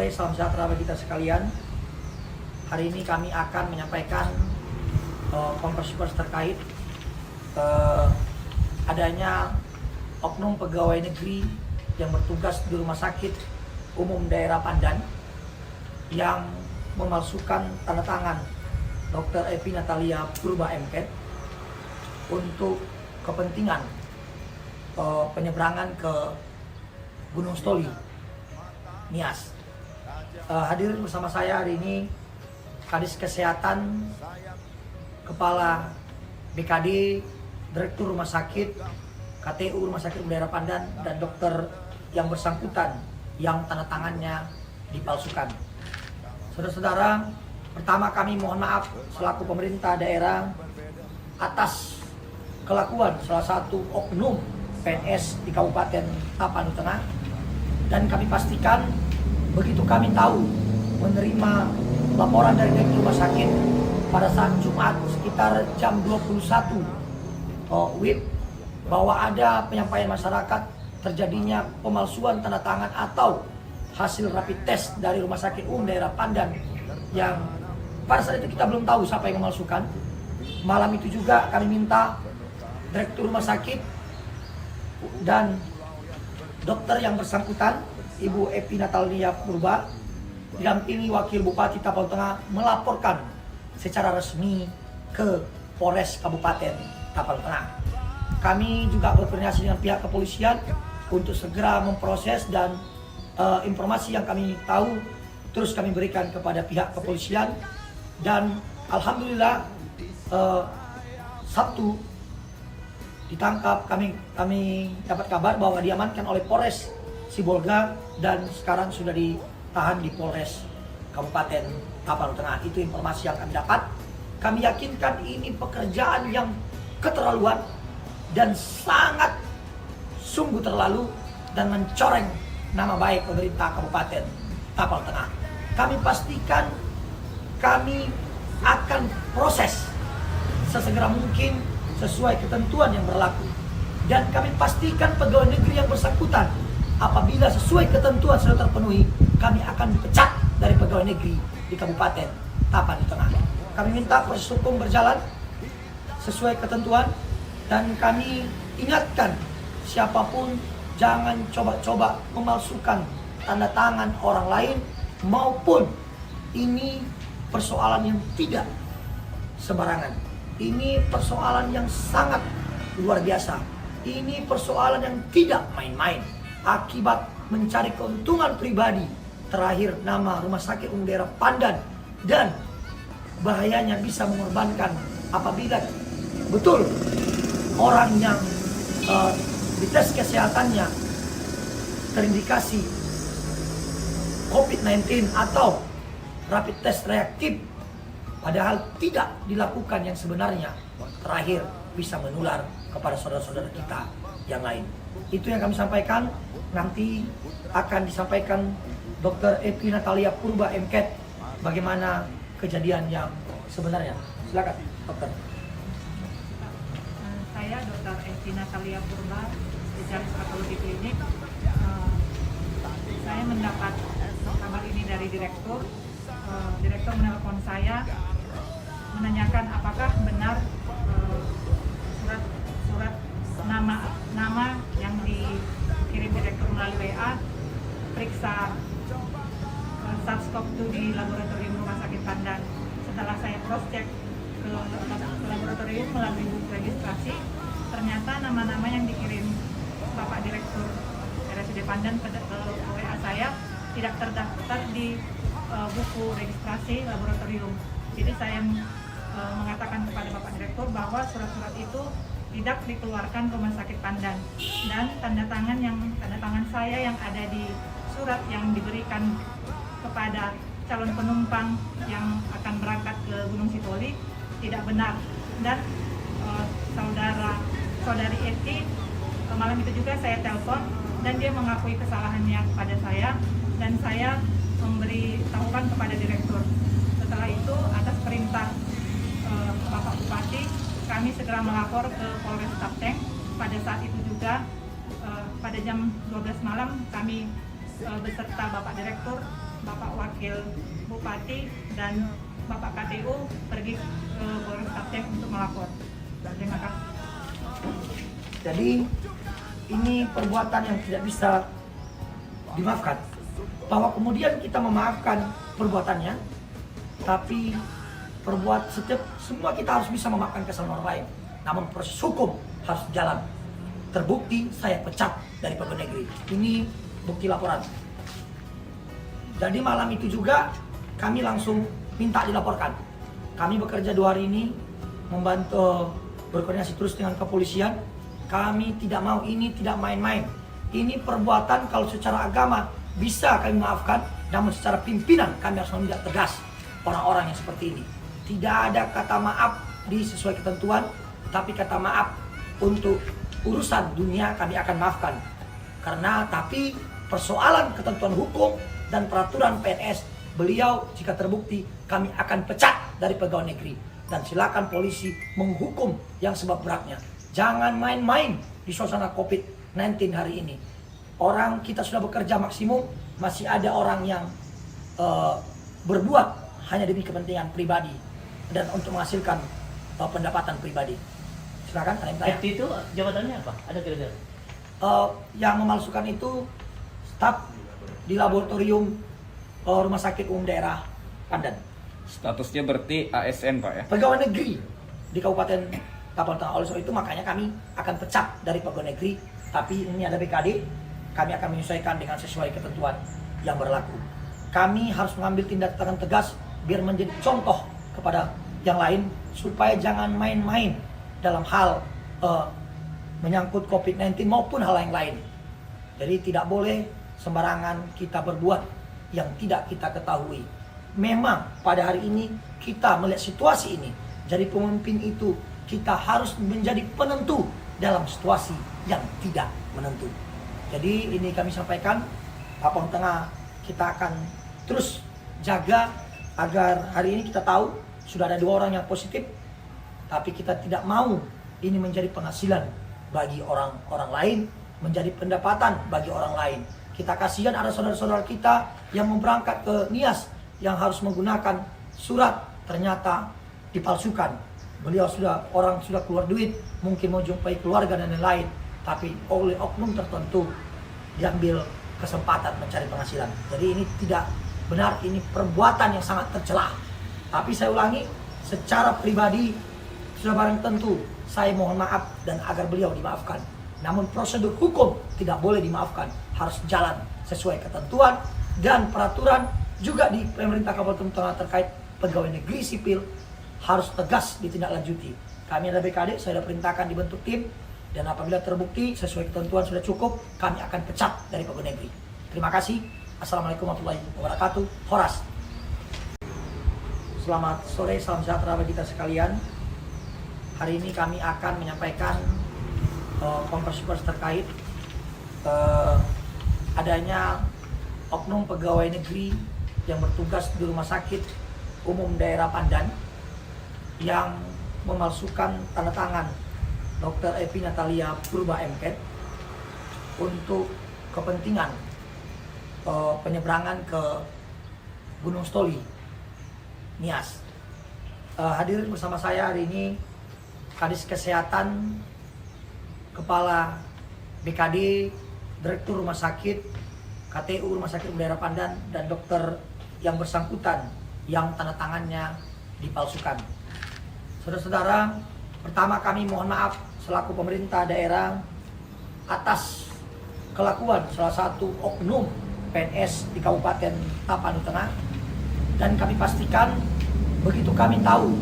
sore, salam sejahtera bagi kita sekalian. Hari ini kami akan menyampaikan konferensi pers terkait adanya oknum pegawai negeri yang bertugas di Rumah Sakit Umum Daerah Pandan yang memalsukan tanda tangan Dr. Epi Natalia Purba MKet untuk kepentingan penyeberangan ke Gunung Stoli, Nias. Hadir bersama saya hari ini Kadis Kesehatan, Kepala BKD, Direktur Rumah Sakit, KTU Rumah Sakit Daerah Pandan, dan dokter yang bersangkutan yang tanda tangannya dipalsukan. Saudara-saudara, pertama kami mohon maaf selaku pemerintah daerah atas kelakuan salah satu oknum PNS di Kabupaten Tapanuli Tengah, dan kami pastikan begitu kami tahu menerima laporan dari direktur rumah sakit pada saat Jumat sekitar jam 21 WIB bahwa ada penyampaian masyarakat terjadinya pemalsuan tanda tangan atau hasil rapid test dari Rumah Sakit Umum Daerah Pandan yang pada saat itu kita belum tahu siapa yang memalsukan. Malam itu juga kami minta direktur rumah sakit dan dokter yang bersangkutan, Ibu Epi Natalia Purba, didampingi Wakil Bupati Tapanuli Tengah, melaporkan secara resmi ke Polres Kabupaten Tapanuli Tengah. Kami juga berkoordinasi dengan pihak kepolisian untuk segera memproses, dan informasi yang kami tahu terus kami berikan kepada pihak kepolisian. Dan alhamdulillah Sabtu ditangkap, kami dapat kabar bahwa diamankan oleh Polres Sibolga dan sekarang sudah ditahan di Polres Kabupaten Tapanuli Tengah. Itu informasi yang kami dapat. Kami yakinkan ini pekerjaan yang keterlaluan dan sangat sungguh terlalu dan mencoreng nama baik pemerintah Kabupaten Tapanuli Tengah. Kami pastikan kami akan proses sesegera mungkin sesuai ketentuan yang berlaku, dan kami pastikan pegawai negeri yang bersangkutan apabila sesuai ketentuan sudah terpenuhi, kami akan dipecat dari pegawai negeri di Kabupaten Tapanuli Tengah. Kami minta proses hukum berjalan sesuai ketentuan, dan kami ingatkan siapapun jangan coba-coba memalsukan tanda tangan orang lain, maupun ini persoalan yang tidak sembarangan. Ini persoalan yang sangat luar biasa. Ini persoalan yang tidak main-main. Akibat mencari keuntungan pribadi, terakhir nama Rumah Sakit Umum Daerah Pandan, dan bahayanya bisa mengorbankan apabila betul orang yang dites kesehatannya terindikasi COVID-19 atau rapid test reaktif, padahal tidak dilakukan yang sebenarnya, terakhir bisa menular kepada saudara-saudara kita yang lain. Itu yang kami sampaikan. Nanti akan disampaikan Dr. Epi Natalia Purba MKet bagaimana kejadian yang sebenarnya. Silakan, dokter. Saya Dr. Epi Natalia Purba, spesialis patologi klinik. Saya mendapat kabar ini dari direktur. Direktur menelpon saya menanyakan apakah benar surat nama yang dikirim direktur melalui WA periksa SARS-CoV-2 di laboratorium Rumah Sakit Pandan. Setelah saya cross check ke laboratorium melalui buku registrasi, ternyata nama-nama yang dikirim Bapak Direktur RSUD Pandan ke WA saya tidak terdaftar di buku registrasi laboratorium. Jadi saya mengatakan kepada Bapak Direktur bahwa surat-surat itu tidak dikeluarkan Rumah Sakit Pandan, dan tanda tangan saya yang ada di surat yang diberikan kepada calon penumpang yang akan berangkat ke Gunung Sitoli tidak benar. Dan saudari Eti malam itu juga saya telepon, dan dia mengakui kesalahannya kepada saya, dan saya memberitahukan kepada direktur. Setelah itu atas perintah Bapak Bupati, kami segera melapor ke Polres Tapteng. Pada saat itu juga pada jam 12 malam kami beserta Bapak Direktur Bapak Wakil Bupati dan Bapak KTU pergi ke Polres Kapten untuk melapor. Terima kasih. Jadi ini perbuatan yang tidak bisa dimaafkan. Bahwa kemudian kita memaafkan perbuatannya, tapi semua kita harus bisa memaafkan kesalahan orang lain. Namun proses hukum harus jalan. Terbukti saya pecat dari pegawai negeri. Ini bukti laporan. Jadi malam itu juga kami langsung minta dilaporkan. Kami bekerja 2 hari ini membantu berkoordinasi terus dengan kepolisian. Kami tidak mau, ini tidak main-main. Ini perbuatan kalau secara agama bisa kami maafkan, namun secara pimpinan kami harus menindak tegas orang-orang yang seperti ini. Tidak ada kata maaf di sesuai ketentuan, tapi kata maaf untuk urusan dunia kami akan maafkan. Tapi persoalan ketentuan hukum dan peraturan PNS, beliau jika terbukti kami akan pecat dari pegawai negeri. Dan silakan polisi menghukum yang sebab beratnya. Jangan main-main di suasana COVID-19 hari ini. Orang kita sudah bekerja maksimum, masih ada orang yang berbuat hanya demi kepentingan pribadi dan untuk menghasilkan pendapatan pribadi. Silakan, ada yang tanya. FT itu jabatannya apa? Ada kira-kira? Yang memalsukan itu staf di laboratorium Rumah Sakit Umum Daerah Pandan. Statusnya berarti ASN Pak ya? Pegawai negeri di Kabupaten Tapal Tengah. Oleh sebab itu makanya kami akan pecat dari pegawai negeri. Tapi ini ada BKD, kami akan menyesuaikan dengan sesuai ketentuan yang berlaku. Kami harus mengambil tindakan tegas biar menjadi contoh kepada yang lain supaya jangan main-main dalam hal menyangkut COVID-19 maupun hal yang lain. Jadi tidak boleh sembarangan kita berbuat yang tidak kita ketahui. Memang pada hari ini kita melihat situasi ini. Jadi pemimpin itu kita harus menjadi penentu dalam situasi yang tidak menentu. Jadi ini kami sampaikan, Papua Tengah kita akan terus jaga agar hari ini kita tahu sudah ada 2 orang yang positif, tapi kita tidak mau ini menjadi penghasilan bagi orang-orang lain, menjadi pendapatan bagi orang lain. Kita kasihan ada saudara-saudara kita yang mau berangkat ke Nias yang harus menggunakan surat, ternyata dipalsukan. Orang sudah keluar duit, mungkin mau jumpai keluarga dan lain-lain, tapi oleh oknum tertentu diambil kesempatan mencari penghasilan. Jadi ini tidak benar, ini perbuatan yang sangat tercela. Tapi saya ulangi, secara pribadi sudah barang tentu saya mohon maaf dan agar beliau dimaafkan. Namun prosedur hukum tidak boleh dimaafkan, harus jalan sesuai ketentuan dan peraturan juga di pemerintah Kabupaten Tengah terkait pegawai negeri sipil harus tegas ditindaklanjuti. Kami ada BKD, saya sudah perintahkan dibentuk tim, dan apabila terbukti sesuai ketentuan sudah cukup, kami akan pecat dari pegawai negeri. Terima kasih. Assalamualaikum warahmatullahi wabarakatuh. Horas. Selamat sore, salam sejahtera bagi kita sekalian. Hari ini kami akan menyampaikan konferensi pers terkait adanya oknum pegawai negeri yang bertugas di Rumah Sakit Umum Daerah Pandan yang memalsukan tanda tangan Dr. Epi Natalia Purba MKet untuk kepentingan penyeberangan ke Gunung Stoli, Nias. Hadirin bersama saya hari ini Kadis Kesehatan, Kepala BKD, Direktur Rumah Sakit, KTU Rumah Sakit Daerah Pandan, dan dokter yang bersangkutan yang tanda tangannya dipalsukan. Saudara-saudara, pertama kami mohon maaf selaku pemerintah daerah atas kelakuan salah satu oknum PNS di Kabupaten Tapanuli Tengah, dan kami pastikan begitu kami tahu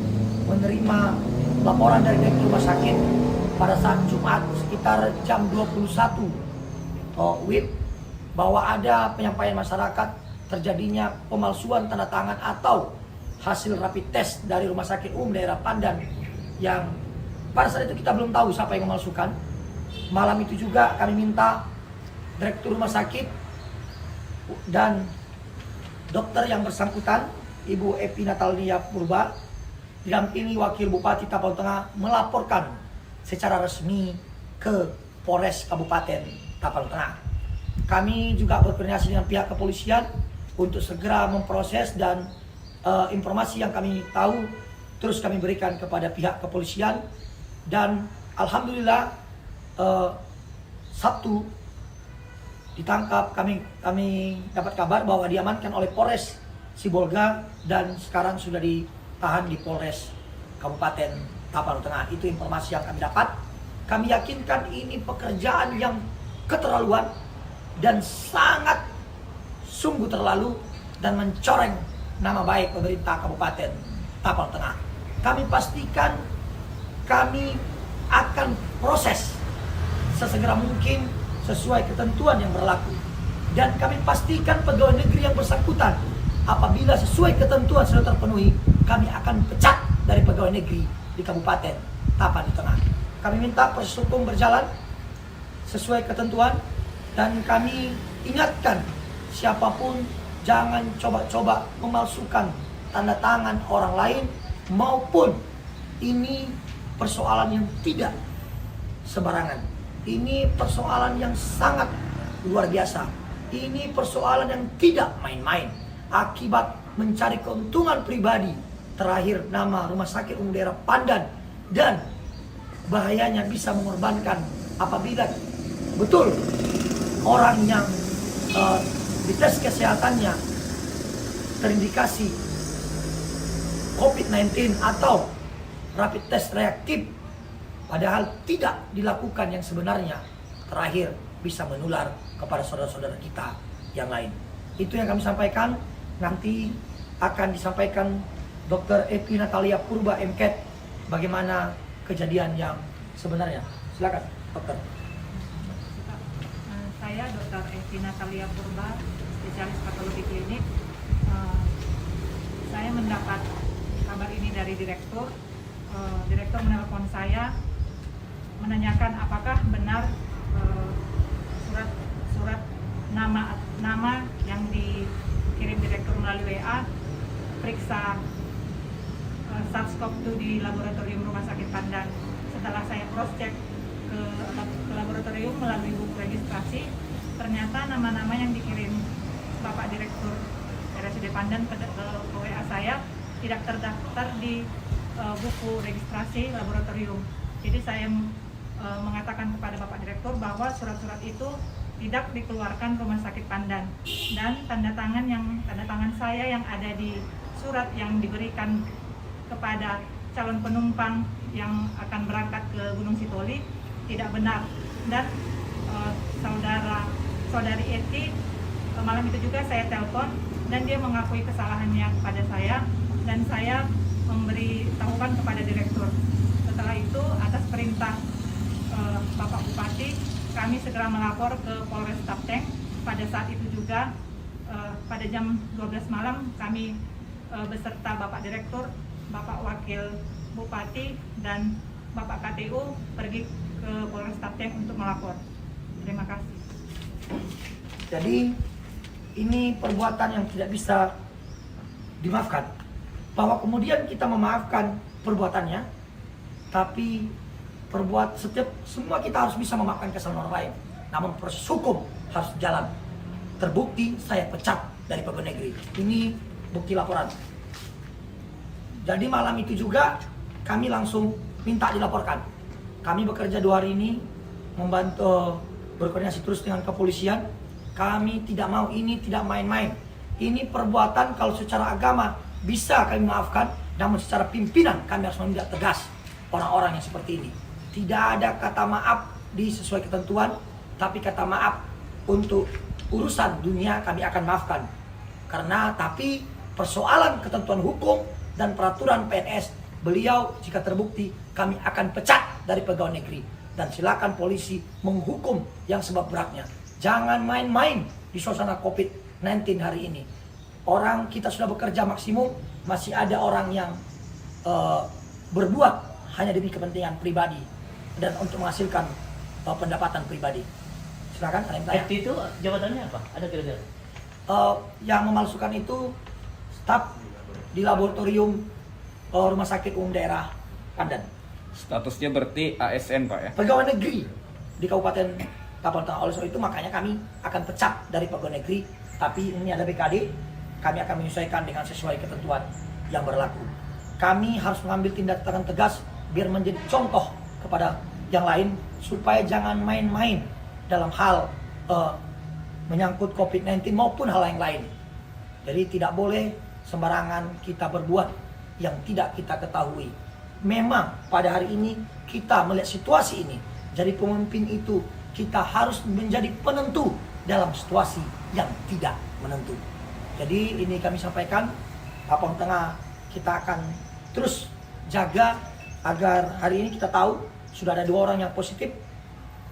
menerima laporan dari direktur rumah sakit pada saat Jumat sekitar jam 21 WIB bahwa ada penyampaian masyarakat terjadinya pemalsuan tanda tangan atau hasil rapid test dari Rumah Sakit Umum Daerah Pandan yang pada saat itu kita belum tahu siapa yang memalsukan. Malam itu juga kami minta direktur rumah sakit dan dokter yang bersangkutan, Ibu Epi Natalia Purba, didampingi Wakil Bupati Tapal Tengah melaporkan secara resmi ke Polres Kabupaten Tapal Tengah. Kami juga berkoordinasi dengan pihak kepolisian untuk segera memproses dan informasi yang kami tahu terus kami berikan kepada pihak kepolisian. Dan alhamdulillah Sabtu ditangkap, kami dapat kabar bahwa diamankan oleh Polres Sibolga dan sekarang sudah ditahan di Polres Kabupaten Tapanuli Tengah. Itu informasi yang kami dapat. Kami yakinkan ini pekerjaan yang keterlaluan dan sangat sungguh terlalu dan mencoreng nama baik pemerintah Kabupaten Tapanuli Tengah. Kami pastikan kami akan proses sesegera mungkin sesuai ketentuan yang berlaku. Dan kami pastikan pegawai negeri yang bersangkutan apabila sesuai ketentuan sudah terpenuhi, kami akan pecat dari pegawai negeri di Kabupaten Tapanuli Tengah. Kami minta proses hukum berjalan sesuai ketentuan dan kami ingatkan siapapun jangan coba-coba memalsukan tanda tangan orang lain maupun ini persoalan yang tidak sembarangan. Ini persoalan yang sangat luar biasa. Ini persoalan yang tidak main-main. Akibat mencari keuntungan pribadi, terakhir nama Rumah Sakit Umum Daerah Pandan, dan bahayanya bisa mengorbankan apabila betul orang yang dites kesehatannya terindikasi COVID-19 atau rapid test reaktif, padahal tidak dilakukan yang sebenarnya, terakhir bisa menular kepada saudara-saudara kita yang lain. Itu yang kami sampaikan. Nanti akan disampaikan Dr. Epi Natalia Purba MKet bagaimana kejadian yang sebenarnya. Silakan, dokter. Saya Dr. Epi Natalia Purba, spesialis patologi klinik. Saya mendapat kabar ini dari direktur. Direktur menelpon saya menanyakan apakah benar surat nama yang dikirim direktur melalui WA periksa SARS-CoV-2 di laboratorium Rumah Sakit Pandan. Setelah saya cross check ke laboratorium melalui buku registrasi, ternyata nama-nama yang dikirim Bapak Direktur RSUD Pandan ke WA saya tidak terdaftar di buku registrasi laboratorium. Jadi saya mengatakan kepada Bapak Direktur bahwa surat-surat itu tidak dikeluarkan Rumah Sakit Pandan, dan tanda tangan saya yang ada di surat yang diberikan kepada calon penumpang yang akan berangkat ke Gunung Sitoli tidak benar. Dan saudari Eti malam itu juga saya telepon dan dia mengakui kesalahannya kepada saya dan saya memberitahukan kepada direktur. Setelah itu atas perintah Bapak Bupati, kami segera melapor ke Polres Tapteng. Pada saat itu juga pada jam 12 malam kami beserta Bapak Direktur, Bapak Wakil Bupati dan Bapak KTU pergi ke Polres Tapteng untuk melapor. Terima kasih. Jadi ini perbuatan yang tidak bisa dimaafkan. Bahwa kemudian kita memaafkan perbuatannya, tapi semua kita harus bisa memaafkan kesalahan orang lain. Namun proses hukum harus jalan. Terbukti saya pecat dari pegawai negeri. Ini bukti laporan. Jadi malam itu juga kami langsung minta dilaporkan. Kami bekerja 2 hari ini membantu berkoordinasi terus dengan kepolisian. Kami tidak mau, ini tidak main-main. Ini perbuatan kalau secara agama bisa kami maafkan, namun secara pimpinan kami harus menindak tegas orang-orang yang seperti ini. Tidak ada kata maaf di sesuai ketentuan, tapi kata maaf untuk urusan dunia kami akan maafkan. Tapi persoalan ketentuan hukum dan peraturan PNS, beliau jika terbukti kami akan pecat dari pegawai negeri. Dan silakan polisi menghukum yang sebab beratnya. Jangan main-main di suasana COVID-19 hari ini. Orang kita sudah bekerja maksimum, masih ada orang yang berbuat hanya demi kepentingan pribadi dan untuk menghasilkan pendapatan pribadi. Silakan, ada yang tanya. FT itu jabatannya apa? Ada kira-kira? Yang memalsukan itu staf di laboratorium Rumah Sakit Umum Daerah Pandan. Statusnya berarti ASN, Pak ya? Pegawai negeri di Kabupaten Tapanuli Tengah. Oleh sebab itu makanya kami akan pecat dari pegawai negeri Tapi ini ada BKD, kami akan menyesuaikan dengan sesuai ketentuan yang berlaku. Kami harus mengambil tindakan tegas biar menjadi contoh kepada yang lain supaya jangan main-main dalam hal menyangkut COVID-19 maupun hal yang lain. Jadi tidak boleh sembarangan kita berbuat yang tidak kita ketahui. Memang pada hari ini kita melihat situasi ini. Jadi pemimpin itu kita harus menjadi penentu dalam situasi yang tidak menentu. Jadi ini kami sampaikan, Papua Tengah kita akan terus jaga agar hari ini kita tahu sudah ada 2 orang yang positif,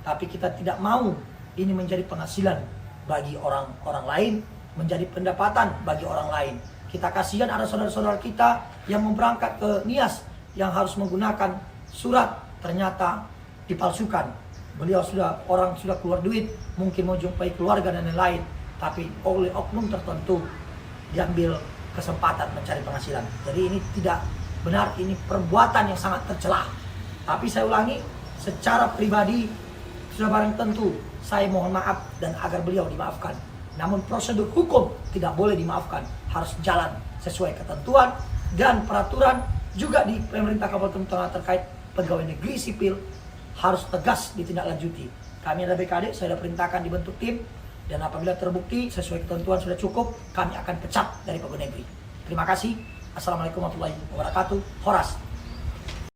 tapi kita tidak mau ini menjadi penghasilan bagi orang-orang lain, menjadi pendapatan bagi orang lain. Kita kasihan ada saudara-saudara kita yang mau berangkat ke Nias yang harus menggunakan surat, ternyata dipalsukan. Orang sudah keluar duit, mungkin mau jumpai keluarga dan lain-lain, tapi oleh oknum tertentu diambil kesempatan mencari penghasilan. Jadi ini tidak benar, ini perbuatan yang sangat tercela. Tapi saya ulangi, secara pribadi sudah barang tentu saya mohon maaf dan agar beliau dimaafkan. Namun prosedur hukum tidak boleh dimaafkan, harus jalan sesuai ketentuan dan peraturan juga di pemerintah Kabupaten Tengah terkait pegawai negeri sipil harus tegas ditindaklanjuti. Kami ada BKD, saya sudah perintahkan dibentuk tim, dan apabila terbukti sesuai ketentuan sudah cukup, kami akan pecat dari pegawai negeri. Terima kasih. Assalamualaikum warahmatullahi wabarakatuh. Horas.